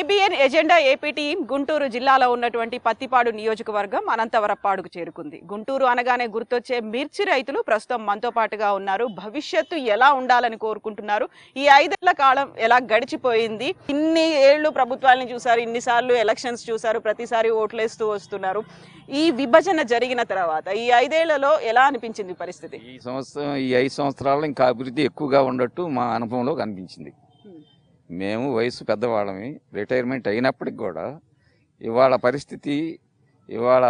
IBN agenda AP team Guntur జిల్లాలో ఉన్నటువంటి పత్తిపాడు నియోజకవర్గం అనంతవరపాడుకు చేరుకుంది. గుంటూరు అనగానే గుర్తొచ్చే మిర్చి రైతులు ప్రస్తుతం మనతో పాటుగా ఉన్నారు. భవిష్యత్తు ఎలా ఉండాలని కోరుకుంటున్నారు, ఈ 5 ఏళ్ల కాలం ఎలా గడిచిపోయింది, ఇన్ని ఏళ్లు ప్రభుత్వాలను చూసారు, ఇన్నిసార్లు ఎలక్షన్స్ చూసారు, ప్రతిసారి ఓట్లేస్తూ వస్తున్నారు. ఈ విభజన జరిగిన తర్వాత ఈ 5 ఏళ్లలో ఎలా అనిపించింది పరిస్థితి? ఈ 5 సంవత్సరాల్లో ఇంకా అభివృద్ధి ఎక్కువగా ఉన్నట్టు మా అనుభవంలో కనిపించింది. మేము వయసు పెద్దవాళ్ళమి, రిటైర్మెంట్ అయినప్పటికి కూడా ఇవాళ పరిస్థితి, ఇవాళ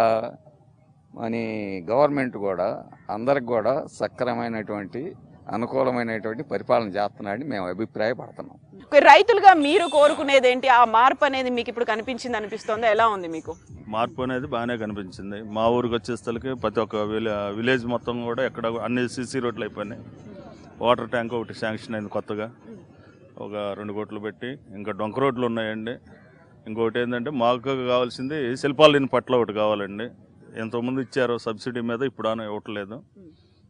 మన గవర్నమెంట్ కూడా అందరికి కూడా సక్రమైనటువంటి అనుకూలమైనటువంటి పరిపాలన చేస్తున్నాడని మేము అభిప్రాయపడుతున్నాం. రైతులుగా మీరు కోరుకునేది ఏంటి? ఆ మార్పు అనేది మీకు ఇప్పుడు కనిపించింది అనిపిస్తుందా? ఎలా ఉంది మీకు? మార్పు అనేది బాగానే కనిపించింది. మా ఊరికి వచ్చేసరికి ప్రతి ఒక్క విలేజ్ మొత్తం కూడా ఎక్కడ అన్ని సీసీ రోడ్లు అయిపోయినాయి. వాటర్ ట్యాంక్ ఒకటి శాంక్షన్ అయింది కొత్తగా, ఒక 2 కోట్లు పెట్టి. ఇంకా డొంక రోడ్లు ఉన్నాయండి. ఇంకొకటి ఏంటంటే మాకు కావాల్సింది శిల్పాలు లేని పట్ల ఒకటి కావాలండి. ఎంతోమంది ఇచ్చారు సబ్సిడీ మీద, ఇప్పుడు ఇవ్వట్లేదు.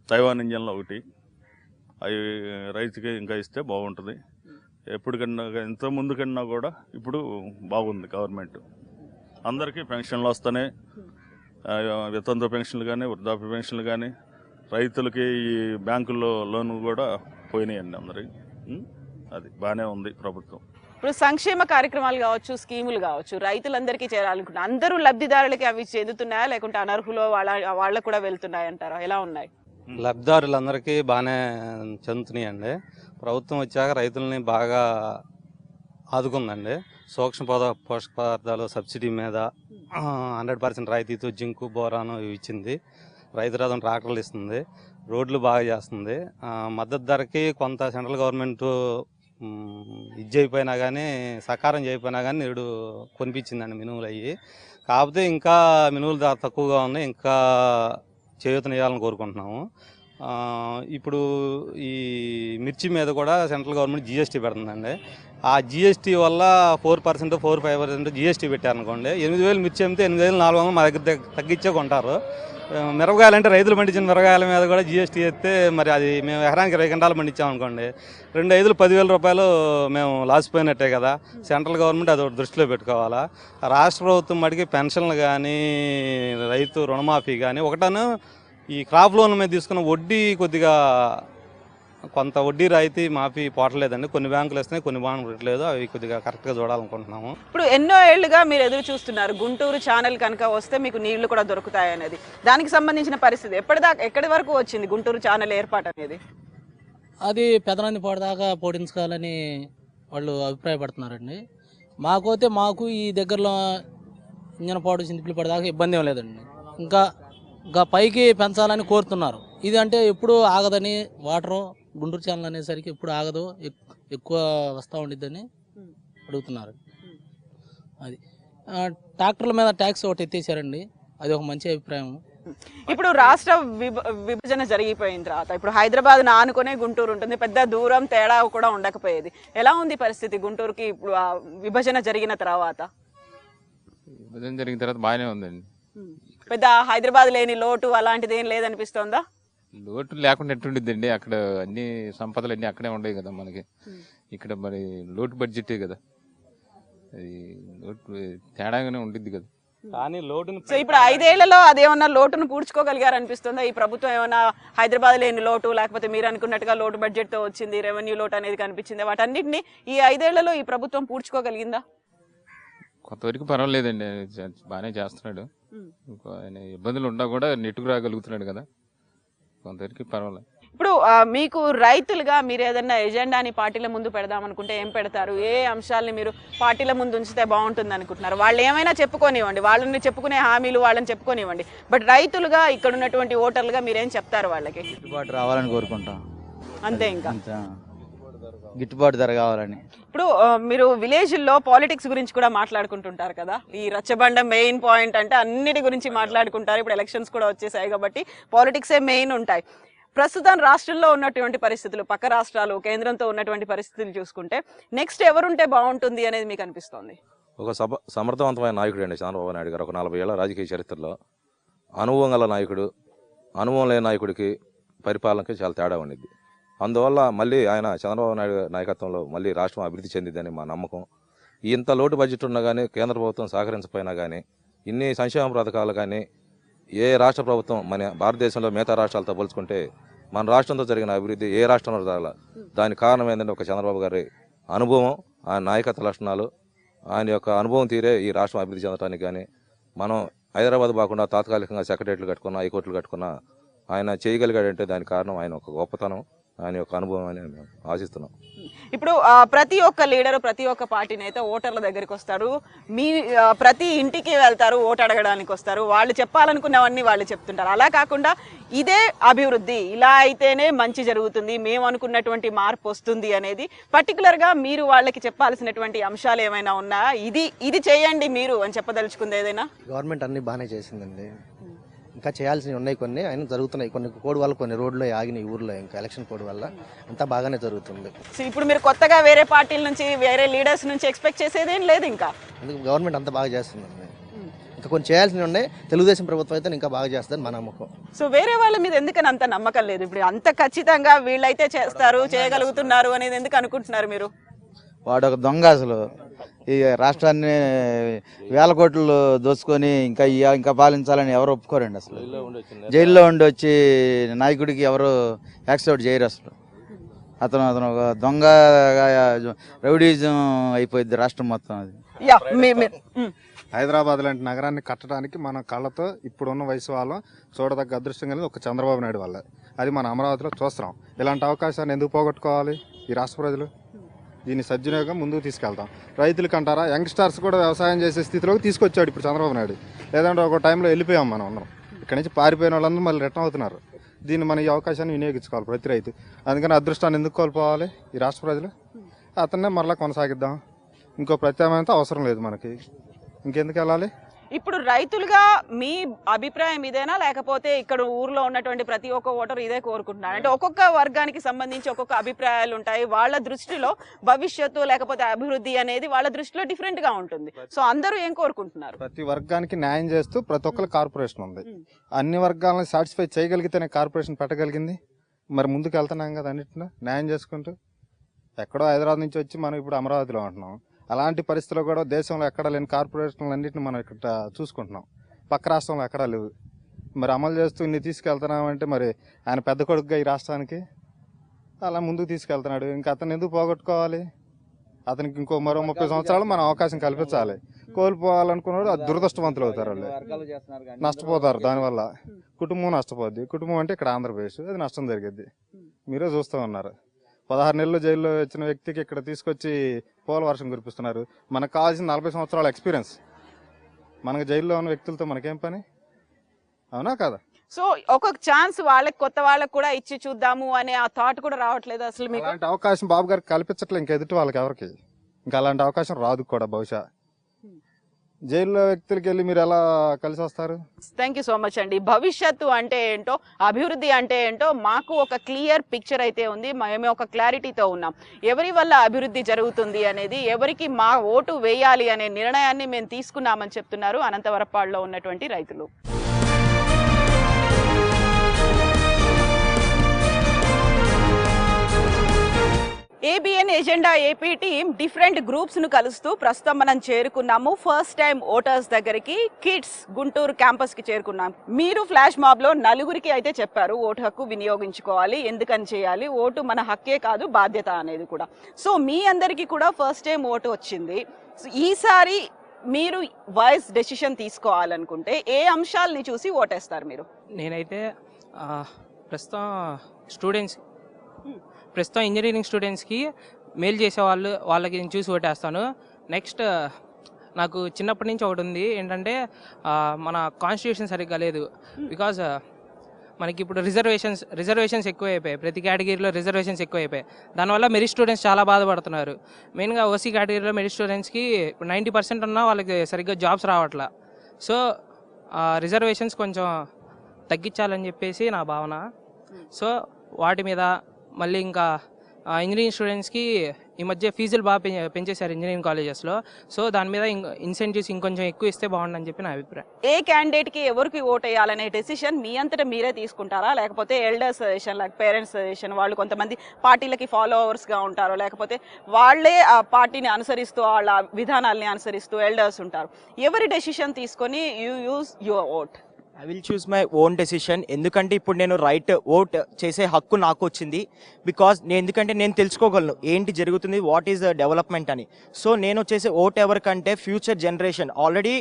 తైవాన్ ఇంజన్లు ఒకటి, అవి రైతుకి ఇంకా ఇస్తే బాగుంటుంది. ఎప్పటికన్నా ఎంతో ముందు కన్నా కూడా ఇప్పుడు బాగుంది గవర్నమెంట్. అందరికీ పెన్షన్లు వస్తున్నాయి, వితంతు పెన్షన్లు కానీ, వృద్ధాప్య పెన్షన్లు కానీ, రైతులకి ఈ బ్యాంకుల్లో లోన్లు కూడా పోయినాయండి అందరికి. అది బాగానే ఉంది ప్రభుత్వం. ఇప్పుడు సంక్షేమ కార్యక్రమాలు కావచ్చు, స్కీములు కావచ్చు, రైతులందరికీ చేరాలనుకున్నా అందరూ లబ్ధిదారులకి అవి చెందుతున్నాయా, లేకుంటే అనర్హులో వాళ్ళకు కూడా వెళ్తున్నాయి అంటారా? ఎలా ఉన్నాయి? లబ్ధిదారులందరికీ బాగానే చెందుతున్నాయి అండి. ప్రభుత్వం వచ్చాక రైతులని బాగా ఆదుకుందండి. సూక్ష్మ పోషక పదార్థాలు సబ్సిడీ మీద 100% రాయితీతో జింకు, బోరాను ఇచ్చింది. రైతు రథం ట్రాక్టర్లు ఇస్తుంది, రోడ్లు బాగా చేస్తుంది. మద్దతు ధరకి కొంత సెంట్రల్ గవర్నమెంట్ ఇది చేయకపోయినా కానీ, సకారం చేయకపోయినా కానీ నేడు కొనిపించిందండి మినువులు అయ్యి. కాకపోతే ఇంకా మినువులు ధర తక్కువగా ఉన్నాయి, ఇంకా చేయూతనివ్వాలని కోరుకుంటున్నాము. ఇప్పుడు ఈ మిర్చి మీద కూడా సెంట్రల్ గవర్నమెంట్ జిఎస్టీ పెడుతుందండి. ఆ జిఎస్టీ వల్ల 4%, 4-5% జిఎస్టీ పెట్టారనుకోండి, 8,000 మిర్చి అమ్మితే 8,400 మా దగ్గర తగ్గించే కొంటారు. మిరపకాయలు అంటే రైతులు పండించిన మిరపకాయల మీద కూడా జిఎస్టీ వేస్తే మరి అది మేము ఎకరానికి 20 గంటలు పండించామనుకోండి, 2 10,000 రూపాయలు మేము లాసిపోయినట్టే కదా. సెంట్రల్ గవర్నమెంట్ అది దృష్టిలో పెట్టుకోవాలా. రాష్ట్ర ప్రభుత్వం మటుకి పెన్షన్లు కానీ, రైతు రుణమాఫీ కానీ, ఒకటను ఈ క్రాప్ లోన్ మీద తీసుకున్న వడ్డీ కొద్దిగా కొంత వడ్డీ రాయితీ మాఫీ పోవట్లేదండి. కొన్ని బ్యాంకులు వస్తున్నాయి, కొన్ని బ్యాంకులు పెట్టలేదు. అవి కొద్దిగా కరెక్ట్గా చూడాలనుకుంటున్నాము. ఇప్పుడు ఎన్నో ఏళ్లుగా మీరు ఎదురు చూస్తున్నారు, గుంటూరు ఛానల్ కనుక వస్తే మీకు నీళ్లు కూడా దొరుకుతాయి అనేది. దానికి సంబంధించిన పరిస్థితి ఎక్కడి వరకు వచ్చింది గుంటూరు ఛానల్ ఏర్పాటు అనేది? అది పెదనందిపాడు దాకా పోటించుకోవాలని వాళ్ళు అభిప్రాయపడుతున్నారండి. మాకు ఈ దగ్గరలో ఇంజనపాడు, చింతపిల్లిపాడు దాకా ఇబ్బంది ఏం లేదండి. ఇంకా పైకి పెంచాలని కోరుతున్నారు. ఇది అంటే ఎప్పుడు ఆగదని, వాటరు గుంటూరు ఛానల్ అనేసరికి ఎప్పుడు ఆగదు, ఎక్కువ వస్తూ ఉండిద్దని అడుగుతున్నారు. అది ట్రాక్టర్ల మీద ట్యాక్స్ ఒకటి ఎత్తేసారండి, అది ఒక మంచి అభిప్రాయం. ఇప్పుడు రాష్ట్ర విభజన జరిగిపోయిన తర్వాత ఇప్పుడు హైదరాబాద్ ఆనుకునే గుంటూరు ఉంటుంది, పెద్ద దూరం తేడా కూడా ఉండకపోయేది. ఎలా ఉంది పరిస్థితి గుంటూరుకి ఇప్పుడు విభజన జరిగిన తర్వాత? విభజన జరిగిన తర్వాత బాగానే ఉందండి. పెద్ద హైదరాబాద్ లేని లోటు అలాంటిది ఏం లేదనిపిస్తోందా? లోటు లేకుండా ఎట్టుండిద్దండి, అక్కడ అన్ని సంపదలు అన్నీ అక్కడే ఉండవు కదా మనకి. ఇక్కడ మరి లోటు బడ్జెటే కదా, అది లోటు తేడాగానే ఉండిద్ది కదా. కానీ లోటును సో ఇప్పుడు 5 ఏళ్లలో అదేమన్నా లోటును పూడ్చుకోగలిగారు అనిపిస్తుందా? ఈ ప్రభుత్వం ఏమన్నా హైదరాబాద్ లేని లోటు, లేకపోతే మీరు అనుకున్నట్టుగా లోటు బడ్జెట్ తో వచ్చింది, రెవెన్యూ లోటు అనేది కనిపించింది, వాటన్నిటిని ఈ 5 ఏళ్లలో ఈ ప్రభుత్వం పూడ్చుకోగలిగిందా? కొంతవరకు పర్వాలేదండి, బాగానే చేస్తున్నాడు. ఇబ్బందులు ఉన్నా కూడా నెట్టుకు రాగలుగుతున్నాడు కదా, కొంతవరకు పర్వాలేదు. ఇప్పుడు మీకు రైతులుగా మీరు ఏదన్నా ఎజెండాని పార్టీల ముందు పెడదామనుకుంటే ఏం పెడతారు? ఏ అంశాలని మీరు పార్టీల ముందు ఉంచితే బాగుంటుంది అనుకుంటున్నారు? వాళ్ళు ఏమైనా చెప్పుకోనివ్వండి, వాళ్ళని చెప్పుకునే హామీలు వాళ్ళని చెప్పుకోనివ్వండి, బట్ రైతులుగా ఇక్కడ ఉన్నటువంటి ఓటర్లుగా మీరేం చెప్తారు వాళ్ళకి? గిట్టుబాటు రావాలని కోరుకుంటాం అంతే, ఇంకా గిట్టుబాటు ధర కావాలని. ఇప్పుడు మీరు విలేజ్లో పాలిటిక్స్ గురించి కూడా మాట్లాడుకుంటుంటారు కదా, ఈ రచ్చబండ మెయిన్ పాయింట్ అంటే అన్నిటి గురించి మాట్లాడుకుంటారు. ఇప్పుడు ఎలక్షన్స్ కూడా వచ్చేసాయి కాబట్టి పాలిటిక్సే మెయిన్ ఉంటాయి. ప్రస్తుతం రాష్ట్రంలో ఉన్నటువంటి పరిస్థితులు, పక్క రాష్ట్రాలు, కేంద్రంతో ఉన్నటువంటి పరిస్థితులు చూసుకుంటే నెక్స్ట్ ఎవరుంటే బాగుంటుంది అనేది మీకు అనిపిస్తోంది? ఒక సమర్థవంతమైన నాయకుడు అండి చంద్రబాబు నాయుడు గారు. ఒక 40 ఏళ్ల రాజకీయ చరిత్రలో అనుభవం గల నాయకుడు. అనుభవం లేని నాయకుడికి పరిపాలనకి చాలా తేడా ఉండిద్ది. అందువల్ల మళ్ళీ ఆయన చంద్రబాబు నాయుడు నాయకత్వంలో మళ్ళీ రాష్ట్రం అభివృద్ధి చెందిద్దని మా నమ్మకం. ఇంత లోటు బడ్జెట్ ఉన్నా కానీ కేంద్ర ప్రభుత్వం సహకరించకపోయినా కానీ ఇన్ని సంక్షేమ పథకాలు కానీ ఏ రాష్ట్ర ప్రభుత్వం మన భారతదేశంలో మిగతా రాష్ట్రాలతో పోల్చుకుంటే మన రాష్ట్రంతో జరిగిన అభివృద్ధి ఏ రాష్ట్రంలో జరగల. దానికి కారణం ఏంటంటే ఒక చంద్రబాబు గారి అనుభవం, ఆయన నాయకత్వ లక్షణాలు, ఆయన యొక్క అనుభవం తీరే ఈ రాష్ట్రం అభివృద్ధి చెందడానికి. కానీ మనం హైదరాబాద్ కాకుండా తాత్కాలికంగా సెక్రటరీలు కట్టుకున్నా, హైకోర్టులు కట్టుకున్నా ఆయన చేయగలిగాడంటే దానికి కారణం ఆయన ఒక గొప్పతనం, ఆయన యొక్క అనుభవం అని మేము ఆశిస్తున్నాం. ఇప్పుడు ప్రతి ఒక్క లీడరు, ప్రతి ఒక్క పార్టీ నేత ఓటర్ల దగ్గరికి వస్తారు, మీ ప్రతి ఇంటికి వెళ్తారు, ఓటు అడగడానికి వస్తారు, వాళ్ళు చెప్పాలనుకున్నవన్నీ వాళ్ళు చెప్తుంటారు. అలా కాకుండా ఇదే అభివృద్ధి, ఇలా అయితేనే మంచి జరుగుతుంది, మేము అనుకున్నటువంటి మార్పు వస్తుంది అనేది పర్టికులర్గా మీరు వాళ్ళకి చెప్పాల్సినటువంటి అంశాలు ఏమైనా ఉన్నాయా? ఇది చేయండి మీరు అని చెప్పదలుచుకుంది ఏదైనా? గవర్నమెంట్ అన్ని బాగానే చేసిందండి. ఇంకా చేయాల్సినవి ఉన్నాయి, కొన్ని అయినా జరుగుతున్నాయి. కొన్ని కోడ్ వల్ల కొన్ని రోడ్లు ఆగినాయి ఊర్లో, ఇంకా ఎలక్షన్ కోడ్ వల్ల అంతా బాగానే జరుగుతుంది. సో ఇప్పుడు మీరు కొత్తగా వేరే పార్టీల నుంచి, వేరే లీడర్స్ నుంచి ఎక్స్పెక్ట్ చేసేదేం లేదు ఇంకా? అందుకు గవర్నమెంట్ అంతా బాగా చేస్తుందండి. ఇంకా కొన్ని చేయాల్సినవి ఉన్నాయి. తెలుగుదేశం ప్రభుత్వం అయితే ఇంకా బాగా చేస్తుందని మా నమ్మకం. సో వేరే వాళ్ళ మీద ఎందుకని అంత నమ్మకం లేదు? ఇప్పుడు అంత ఖచ్చితంగా వీళ్ళైతే చేస్తారు, చేయగలుగుతున్నారు అనేది ఎందుకు అనుకుంటున్నారు మీరు? వాడు ఒక దొంగ అసలు. ఈ రాష్ట్రాన్ని వేల కోట్లు దోచుకొని ఇంకా పాలించాలని ఎవరు ఒప్పుకోరండి అసలు. జైల్లో ఉండి వచ్చి నాయకుడికి ఎవరు యాక్సెప్ట్ చేయరు అసలు. అతను ఒక దొంగ రౌడీజం అయిపోయింది రాష్ట్రం మొత్తం. అది హైదరాబాద్ లాంటి నగరాన్ని కట్టడానికి మన కళ్ళతో ఇప్పుడున్న వయసు వాళ్ళం చూడదగ్గ అదృష్టం కలిగి ఒక చంద్రబాబు నాయుడు వల్ల అది మన అమరావతిలో చూస్తున్నాం. ఇలాంటి అవకాశాన్ని ఎందుకు పోగొట్టుకోవాలి ఈ రాష్ట్ర ప్రజలు? దీన్ని సద్వినియోగం ముందుకు తీసుకెళ్తాం. రైతులకు అంటారా, యంగ్స్టర్స్ కూడా వ్యవసాయం చేసే స్థితిలోకి తీసుకొచ్చాడు ఇప్పుడు చంద్రబాబు నాయుడు. లేదంటే ఒక టైంలో వెళ్ళిపోయాం మనం అందరం. ఇక్కడి నుంచి పారిపోయిన వాళ్ళందరూ మళ్ళీ రిటర్న్ అవుతున్నారు. దీన్ని మన ఈ అవకాశాన్ని వినియోగించుకోవాలి ప్రతి రైతు. అందుకని అదృష్టాన్ని ఎందుకు కోల్పోవాలి ఈ రాష్ట్ర ప్రజలు? అతన్నే మరలా కొనసాగిద్దాం. ఇంకో ప్రత్యామ్నాయంతో అవసరం లేదు మనకి. ఇంకెందుకు వెళ్ళాలి? ఇప్పుడు రైతులుగా మీ అభిప్రాయం ఇదేనా, లేకపోతే ఇక్కడ ఊర్లో ఉన్నటువంటి ప్రతి ఒక్క ఓటర్ ఇదే కోరుకుంటున్నారు? అంటే ఒక్కొక్క వర్గానికి సంబంధించి ఒక్కొక్క అభిప్రాయాలు ఉంటాయి. వాళ్ళ దృష్టిలో భవిష్యత్తు లేకపోతే అభివృద్ధి అనేది వాళ్ళ దృష్టిలో డిఫరెంట్ గా ఉంటుంది. సో అందరూ ఏం కోరుకుంటున్నారు? ప్రతి వర్గానికి న్యాయం చేస్తూ ప్రతి ఒక్కరు కార్పొరేషన్ ఉంది. అన్ని వర్గాలను సాటిస్ఫై చేయగలిగితేనే కార్పొరేషన్ పెట్టగలిగింది. మరి ముందుకు వెళ్తున్నాం కదా అన్నింటిలో న్యాయం చేసుకుంటూ. ఎక్కడో హైదరాబాద్ నుంచి వచ్చి మనం ఇప్పుడు అమరావతిలో ఉంటున్నాం. అలాంటి పరిస్థితుల్లో కూడా దేశంలో ఎక్కడా లేని కార్పొరేషన్లు అన్నింటిని మనం ఇక్కడ చూసుకుంటున్నాం. పక్క రాష్ట్రంలో ఎక్కడా లేవు. మరి అమలు చేస్తూ ఇన్ని తీసుకెళ్తున్నామంటే మరి ఆయన పెద్ద కొడుకుగా ఈ రాష్ట్రానికి అలా ముందుకు తీసుకెళ్తున్నాడు. ఇంకా అతను ఎందుకు పోగొట్టుకోవాలి? అతనికి ఇంకో మరో 30 సంవత్సరాలు మనం అవకాశం కల్పించాలి. కోల్పోవాలనుకున్నాడు అది దురదృష్టవంతులు అవుతారు. వాళ్ళు నష్టపోతారు. దానివల్ల కుటుంబం నష్టపోద్ది. కుటుంబం అంటే ఇక్కడ ఆంధ్రప్రదేశ్, అది నష్టం జరిగిద్ది. మీరే చూస్తూ ఉన్నారు. 16 నెలలు జైల్లో వచ్చిన వ్యక్తికి ఇక్కడ తీసుకొచ్చి పోల వర్షం కురిపిస్తున్నారు. మనకు కావాల్సిన 40 సంవత్సరాల ఎక్స్పీరియన్స్. మనకు జైల్లో ఉన్న వ్యక్తులతో మనకేం పని? అవునా కదా? సో ఒక్కొక్క ఛాన్స్ వాళ్ళకి, కొత్త వాళ్ళకి కూడా ఇచ్చి చూద్దాము అనే ఆ థాట్ కూడా రావట్లేదు అసలు మీకు? అలాంటి అవకాశం బాబు గారికి కల్పించట్లే ఇంక ఎదుటి వాళ్ళకి ఎవరికి. ఇంకా అలాంటి అవకాశం రాదు కూడా బహుశా. జైల్లో వ్యక్తులకి వెళ్ళి మీరు ఎలా కలిసి వస్తారు? థ్యాంక్ యూ సో మచ్ అండి. భవిష్యత్తు అంటే ఏంటో, అభివృద్ధి అంటే ఏంటో మాకు ఒక క్లియర్ పిక్చర్ అయితే ఉంది. మేము ఒక క్లారిటీతో ఉన్నాం. ఎవరి వల్ల అభివృద్ధి జరుగుతుంది అనేది, ఎవరికి మా ఓటు వేయాలి అనే నిర్ణయాన్ని మేము తీసుకున్నామని చెప్తున్నారు అనంతవరపాడులో ఉన్నటువంటి రైతులు. ABN agenda AP team different groups ను కలుస్తూ ప్రస్తుతం మనం చేరుకున్నాము ఫస్ట్ టైం ఓటర్స్ దగ్గరికి. కిడ్స్ గుంటూరు క్యాంపస్ కి చేరుకున్నాం. మీరు ఫ్లాష్ మాబ్ లో నలుగురికి అయితే చెప్పారు ఓటు హక్కు వినియోగించుకోవాలి, ఎందుకని చేయాలి, ఓటు మన హక్కే కాదు బాధ్యత అనేది కూడా. సో మీ అందరికీ కూడా ఫస్ట్ టైం ఓటు వచ్చింది. ఈసారి మీరు వాయిస్ డెసిషన్ తీసుకోవాలనుకుంటే ఏ అంశాలని చూసి ఓటేస్తారు మీరు? నేనైతే ప్రస్తుతం ఇంజనీరింగ్ స్టూడెంట్స్కి మేలు చేసే వాళ్ళకి నేను చూసి ఓటేస్తాను. నెక్స్ట్ నాకు చిన్నప్పటి నుంచి ఒకటి ఉంది ఏంటంటే మన కాన్స్టిట్యూషన్ సరిగ్గా లేదు. బికాజ్ మనకి ఇప్పుడు రిజర్వేషన్స్ ఎక్కువైపోయాయి. ప్రతి కేటగిరీలో రిజర్వేషన్స్ ఎక్కువైపోయాయి. దానివల్ల మెరిట్ స్టూడెంట్స్ చాలా బాధపడుతున్నారు. మెయిన్గా ఓసీ కేటగిరీలో మెరిట్ స్టూడెంట్స్కి 90% ఉన్నా వాళ్ళకి సరిగ్గా జాబ్స్ రావట్లా. సో రిజర్వేషన్స్ కొంచెం తగ్గించాలని చెప్పేసి నా భావన. సో వాటి మీద మళ్ళీ ఇంకా ఇంజనీరింగ్ స్టూడెంట్స్కి ఈ మధ్య ఫీజులు బాగా పెంచేశారు ఇంజనీరింగ్ కాలేజెస్లో. సో దాని మీద ఇన్సెంటివ్స్ ఇంకొంచెం ఎక్కువ ఇస్తే బాగుండని చెప్పి నా అభిప్రాయం. ఏ క్యాండిడేట్కి ఎవరికి ఓట్ వేయాలనే డెసిషన్ మీ అంతటా మీరే తీసుకుంటారా, లేకపోతే ఎల్డర్స్ సజెషన్ లేక పేరెంట్స్ సజెషన్, వాళ్ళు కొంతమంది పార్టీలకి ఫాలోవర్స్గా ఉంటారు, లేకపోతే వాళ్ళే ఆ పార్టీని అనుసరిస్తూ వాళ్ళ విధానాల్ని అనుసరిస్తూ ఎల్డర్స్ ఉంటారు, ఎవరి డెసిషన్ తీసుకొని you use your vote? I will choose my own decision. ఎందుకంటే ఇప్పుడు నేను రైట్ ఓట్ చేసే హక్కు నాకు వచ్చింది. బికాజ్ ఎందుకంటే నేను తెలుసుకోగలను ఏంటి జరుగుతుంది, వాట్ ఈస్ ద డెవలప్మెంట్ అని. సో నేను చేసే ఓట్ ఎవరికంటే ఫ్యూచర్ జనరేషన్. ఆల్రెడీ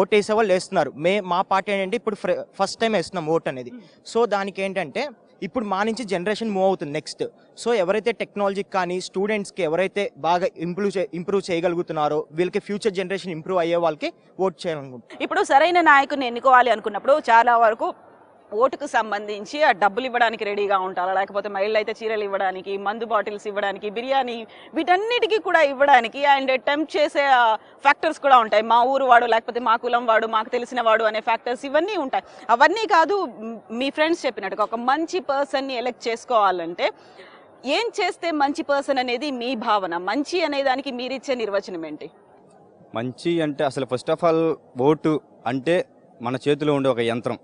ఓట్ వేసే వాళ్ళు వేస్తున్నారు. మా పార్టీ ఏంటంటే ఇప్పుడు ఫస్ట్ టైం వేస్తున్నాం ఓట్ అనేది. సో దానికి ఏంటంటే ఇప్పుడు మా నుంచి జనరేషన్ మూవ్ అవుతుంది నెక్స్ట్. సో ఎవరైతే టెక్నాలజీకి కానీ స్టూడెంట్స్కి ఎవరైతే బాగా ఇంప్రూవ్ చేయగలుగుతున్నారో వీళ్ళకి ఫ్యూచర్ జనరేషన్ ఇంప్రూవ్ అయ్యే వాళ్ళకి ఓట్ చేయాలనుకుంటున్నాను. ఇప్పుడు సరైన నాయకుని ఎన్నుకోవాలి అనుకున్నప్పుడు చాలా వరకు ఓటుకు సంబంధించి ఆ డబ్బులు ఇవ్వడానికి రెడీగా ఉంటారా, లేకపోతే మహిళలు అయితే చీరలు ఇవ్వడానికి, మందు బాటిల్స్ ఇవ్వడానికి, బిర్యానీ వీటన్నిటికీ కూడా ఇవ్వడానికి అండ్ టెంప్ట్ చేసే ఫ్యాక్టర్స్ కూడా ఉంటాయి. మా ఊరు వాడు, లేకపోతే మా కులం వాడు, మాకు తెలిసిన వాడు అనే ఫ్యాక్టర్స్ ఇవన్నీ ఉంటాయి. అవన్నీ కాదు, మీ ఫ్రెండ్స్ చెప్పినట్టుగా ఒక మంచి పర్సన్ని ఎలెక్ట్ చేసుకోవాలంటే ఏం చేస్తే మంచి పర్సన్ అనేది మీ భావన? మంచి అనే దానికి మీరిచ్చే నిర్వచనం ఏంటి? మంచి అంటే అసలు ఫస్ట్ ఆఫ్ ఆల్ ఓటు అంటే మన చేతిలో ఉండే ఒక యంత్రం.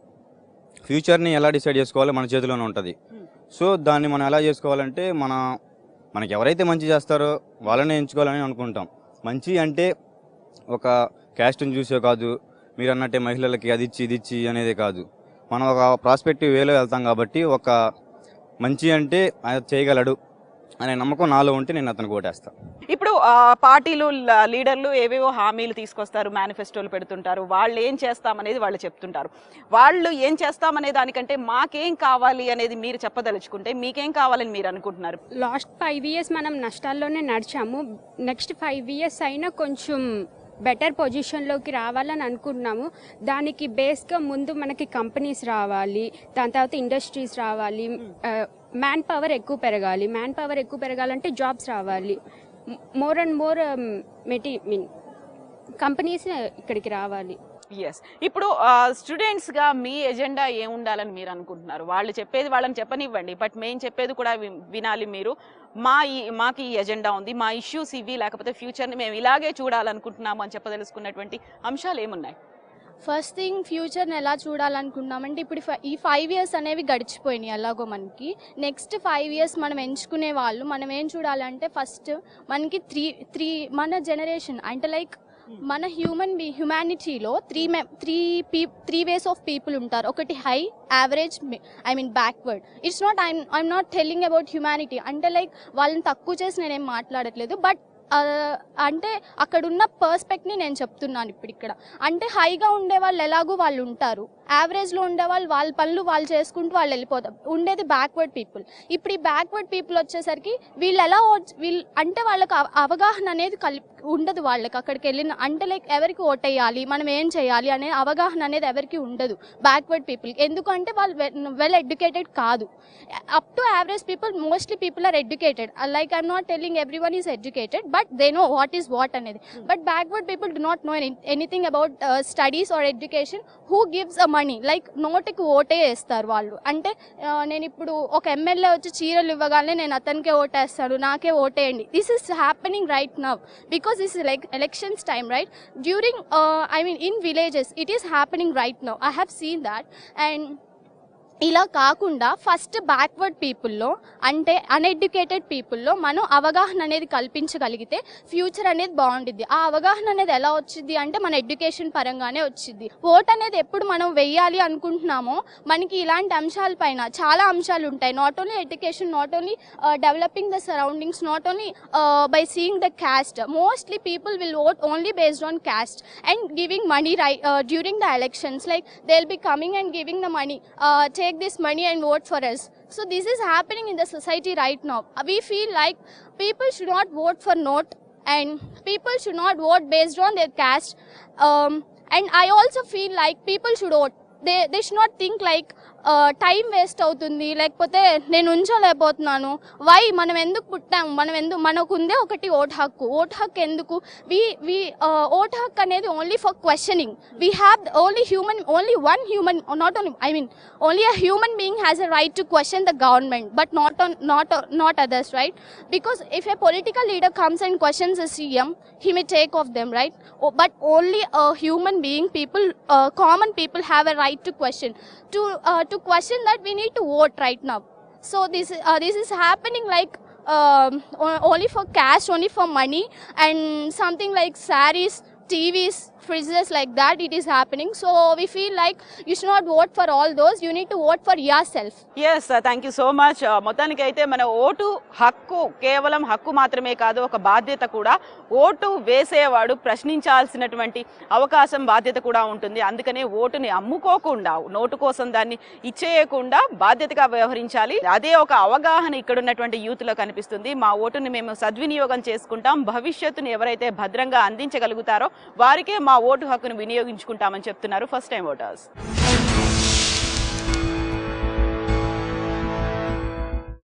ఫ్యూచర్ని ఎలా డిసైడ్ చేసుకోవాలో మన చేతిలోనే ఉంటుంది. సో దాన్ని మనం ఎలా చేసుకోవాలంటే మనకి ఎవరైతే మంచి చేస్తారో వాళ్ళనే ఎంచుకోవాలని అనుకుంటాం. మంచి అంటే ఒక క్యాస్ట్ని చూసే కాదు, మీరు అన్నట్టే మహిళలకి అది ఇచ్చి అనేది కాదు. మనం ఒక ప్రాస్పెక్టివ్ వేలో వెళ్తాం కాబట్టి ఒక మంచి అంటే ఆయన చేయగలడు అనే నమ్మకం నాలో ఉంటే నేను అతనికి ఓటేస్తాను. ఇప్పుడు పార్టీలు లీడర్లు ఏవేవో హామీలు తీసుకొస్తారు, మేనిఫెస్టోలు పెడుతుంటారు, వాళ్ళు ఏం చేస్తామనేది వాళ్ళు చెప్తుంటారు. వాళ్ళు ఏం చేస్తామనే దానికంటే మాకేం కావాలి అనేది మీరు చెప్పదలుచుకుంటే మీకేం కావాలని మీరు అనుకుంటున్నారు? లాస్ట్ 5 years మనం నష్టాల్లోనే నడిచాము. నెక్స్ట్ 5 years అయినా కొంచెం బెటర్ పొజిషన్లోకి రావాలని అనుకుంటున్నాము. దానికి బేస్గా ముందు మనకి కంపెనీస్ రావాలి, దాని తర్వాత ఇండస్ట్రీస్ రావాలి, మ్యాన్ పవర్ ఎక్కువ పెరగాలంటే జాబ్స్ రావాలి, మోర్ అండ్ మోర్ కంపెనీస్ ఇక్కడికి రావాలి. ఎస్. ఇప్పుడు స్టూడెంట్స్గా మీ ఎజెండా ఏముండాలని మీరు అనుకుంటున్నారు? వాళ్ళు చెప్పేది వాళ్ళని చెప్పనివ్వండి, బట్ మేము చెప్పేది కూడా వినాలి మీరు. మాకు ఈ ఎజెండా ఉంది, మా ఇష్యూస్ ఇవి, లేకపోతే ఫ్యూచర్ని మేము ఇలాగే చూడాలనుకుంటున్నాము అని చెప్పదలుచుకున్నటువంటి అంశాలు ఏమున్నాయి? ఫస్ట్ థింగ్, ఫ్యూచర్ని ఎలా చూడాలనుకుంటున్నామంటే ఇప్పుడు ఈ 5 years అనేవి గడిచిపోయినాయి ఎలాగో మనకి. నెక్స్ట్ 5 years మనం ఎంచుకునే వాళ్ళు మనం ఏం చూడాలంటే ఫస్ట్ మనకి మన జనరేషన్ అంటే లైక్ మన హ్యూమానిటీలో త్రీ వేస్ ఆఫ్ పీపుల్ ఉంటారు. ఒకటి high, average, backward. It's not I'm not telling about humanity. అంటే లైక్ వాళ్ళని తక్కువ చేసి నేనేం మాట్లాడట్లేదు, బట్ అంటే అక్కడున్న పర్స్పెక్ట్ని నేను చెప్తున్నాను ఇప్పుడు ఇక్కడ. అంటే హైగా ఉండే వాళ్ళు ఎలాగూ వాళ్ళు ఉంటారు, యావరేజ్లో ఉండే వాళ్ళ పనులు వాళ్ళు చేసుకుంటూ వాళ్ళు వెళ్ళిపోతారు. ఉండేది బ్యాక్వర్డ్ పీపుల్. ఇప్పుడు ఈ బ్యాక్వర్డ్ పీపుల్ వచ్చేసరికి అంటే వాళ్ళకి అవగాహన అనేది ఉండదు. వాళ్ళకి అక్కడికి వెళ్ళిన అంటే లైక్ ఎవరికి ఓటేయాలి, మనం ఏం చేయాలి అనే అవగాహన అనేది ఎవరికి ఉండదు బ్యాక్వర్డ్ పీపుల్. ఎందుకంటే వాళ్ళు వెల్ ఎడ్యుకేటెడ్ కాదు. Up to average people, mostly people are educated. Like I'm not telling every one is educated, but they know what is what అనేది. But backward people do not know anything about studies or education. Who gives a money? Like నోటికి ఓటే వేస్తారు వాళ్ళు. అంటే నేను ఇప్పుడు ఒక MLA వచ్చి చీరలు ఇవ్వగానే నేను అతనికే ఓటేస్తాను, నాకే ఓటేయండి. This is happening right now because this is like elections time, right? During in villages it is happening right now. I have seen that. And ఇలా కాకుండా ఫస్ట్ బ్యాక్వర్డ్ పీపుల్లో అంటే అన్ఎడ్యుకేటెడ్ పీపుల్లో మనం అవగాహన అనేది కల్పించగలిగితే ఫ్యూచర్ అనేది బాగుంటుంది. ఆ అవగాహన అనేది ఎలా వచ్చింది అంటే మన ఎడ్యుకేషన్ పరంగానే వచ్చింది. ఓట్ అనేది ఎప్పుడు మనం వెయ్యాలి అనుకుంటున్నామో మనకి ఇలాంటి అంశాలపైన చాలా అంశాలు ఉంటాయి. Not only education, not only developing the surroundings, not only by seeing the caste. Mostly people will vote only based on caste and giving money during the elections. Like they'll be coming and giving the money. Take this money and vote for us. So this is happening in the society right now. We feel like people should not vote for note and people should not vote based on their caste. And I also feel like people should vote. They should not think like time waste అవుతుంది, లేకపోతే నేను ఉంచలేకపోతున్నాను. Why మనం ఎందుకు పుట్టాము, మనకు ఉందే ఒకటి vote హక్కు ఎందుకు ఓటు హక్కు అనేది only for questioning. We have only one human, only a human being has a right to question the government, but not others, right? Because if a political leader comes and questions the CM, he may take off them, right? But only a human being, common people have a right to question. To question that, we need to vote right now. So this is happening like only for cash, only for money, and something like sarees, TVs, fridges, like that it is happening. So we feel like you should not vote for all those, you need to vote for yourself. Yes, thank you so much. మొత్తానికి అయితే మన vote హక్కు కేవలం హక్కు మాత్రమే కాదు, ఒక బాధ్యత కూడా. ఓటు వేసేవాడు ప్రశ్నించాల్సినటువంటి అవకాశం, బాధ్యత కూడా ఉంటుంది. అందుకనే ఓటుని అమ్ముకోకుండా, నోటు కోసం దాన్ని ఇచ్చేయకుండా బాధ్యతగా వ్యవహరించాలి. అదే ఒక అవగాహన ఇక్కడ ఉన్నటువంటి యూత్లో కనిపిస్తుంది. మా ఓటుని మేము సద్వినియోగం చేసుకుంటాం, భవిష్యత్తుని ఎవరైతే భద్రంగా అందించగలుగుతారో వారికే మా ఓటు హక్కును వినియోగించుకుంటామని చెప్తున్నారు ఫస్ట్ టైం ఓటర్స్.